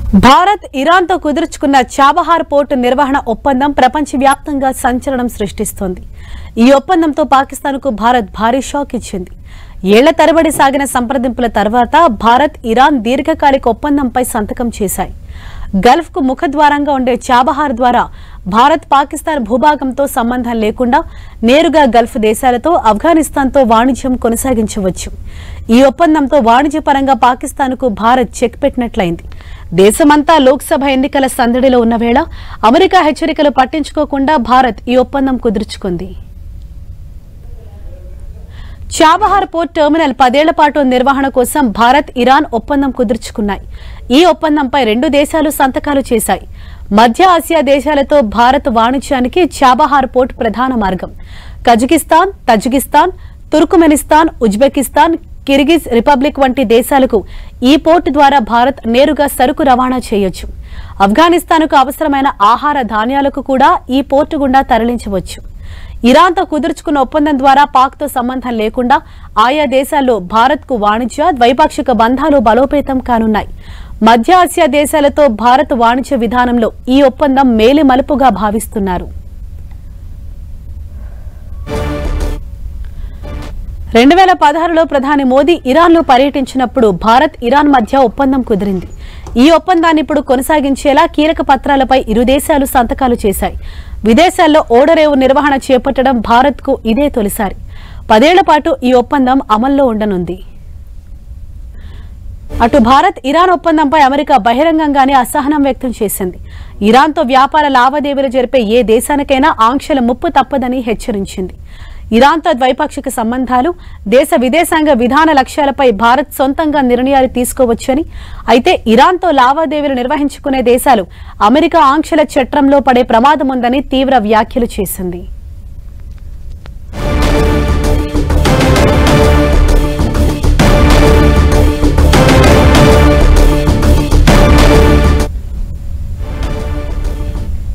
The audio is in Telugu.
భారత్ ఇరాన్ తో కుదుర్చుకున్న చాబహార్ పోర్టు నిర్వహణ ఒప్పందం ప్రపంచవ్యాప్తంగా సంచలనం సృష్టిస్తోంది. ఈ ఒప్పందంతో పాకిస్తాన్కు భారత్ భారీ షాక్ ఇచ్చింది. ఏళ్ల తరబడి సాగిన సంప్రదింపుల తర్వాత భారత్ ఇరాన్ దీర్ఘకాలిక ఒప్పందంపై సంతకం చేశాయి. గల్ఫ్ కు ముఖద్వారంగా ఉండే చాబహార్ ద్వారా భారత్ పాకిస్తాన్ భూభాగంతో సంబంధం లేకుండా నేరుగా గల్ఫ్ దేశాలతో ఆఫ్ఘనిస్తాన్తో వాణిజ్యం కొనసాగించవచ్చు. ఈ ఒప్పందంతో వాణిజ్యపరంగా పాకిస్తాన్కు భారత్ చెక్ పెట్టినట్లయింది. దేశమంతా లోక్సభ ఎన్నికల సందడిలో ఉన్న వేళ అమెరికా హెచ్చరికలు పట్టించుకోకుండా భారత్ ఈ ఒప్పందం కుదుర్చుకుంది. చాబహార్ పోర్ట్ టెర్మినల్ 10 ఏళ్ల పాటు నిర్వహణ కోసం భారత్ ఇరాన్ ఒప్పందం కుదుర్చుకున్నాయి. ఈ ఒప్పందంపై 2 దేశాలు సంతకాలు చేశాయి. మధ్య ఆసియా దేశాలతో భారత్ వాణిజ్యానికి చాబహార్ పోర్ట్ ప్రధాన మార్గం. Kazakhstan, Tajikistan, Turkmenistan, Uzbekistan, Kyrgyz republic వంటి దేశాలకు ఈ పోర్టు ద్వారా భారత్ నేరుగా సరుకు రవాణా చేయొచ్చు. ఆఫ్ఘనిస్తాన్కు అవసరమైన ఆహార ధాన్యాలకు కూడా ఈ పోర్టు గుండా తరలించవచ్చు. ఇరాన్తో కుదుర్చుకున్న ఒప్పందం ద్వారా పాక్తో సంబంధం లేకుండా ఆయా దేశాల్లో భారత్కు వాణిజ్య, ద్వైపాక్షిక బంధాలు బలోపేతం కానున్నాయి. మధ్య ఆసియా దేశాలతో భారత్ వాణిజ్య విధానంలో ఈ ఒప్పందం మేలి మలుపుగా భావిస్తున్నారు. 2016లో ప్రధాని మోదీ ఇరాన్లో పర్యటించినప్పుడు భారత్ ఇరాన్ మధ్య ఒప్పందం కుదిరింది. ఈ ఒప్పందాన్ని ఇప్పుడు కొనసాగించేలా కీలక పత్రాలపై ఇరు దేశాలు సంతకాలు చేశాయి. విదేశాల్లో ఓడరేవు నిర్వహణ చేపట్టడం భారత్కు ఇదే తొలిసారి. 10 ఏళ్ల పాటు ఈ ఒప్పందం అమల్లో ఉండనుంది. అటు భారత్ ఇరాన్ ఒప్పందంపై అమెరికా బహిరంగంగానే అసహనం వ్యక్తం చేసింది. ఇరాన్తో వ్యాపార లావాదేవీలు జరిపే ఏ దేశానికైనా ఆంక్షల ముప్పు తప్పదని హెచ్చరించింది. ఇరాన్తో ద్వైపాక్షిక సంబంధాలు, దేశ విదేశాంగ విధాన లక్ష్యాలపై భారత్ సొంతంగా నిర్ణయాలు తీసుకోవచ్చని, అయితే ఇరాన్తో లావాదేవీలు నిర్వహించుకునే దేశాలు అమెరికా ఆంక్షల చట్రంలో పడే ప్రమాదముందని తీవ్ర వ్యాఖ్యలు చేసింది.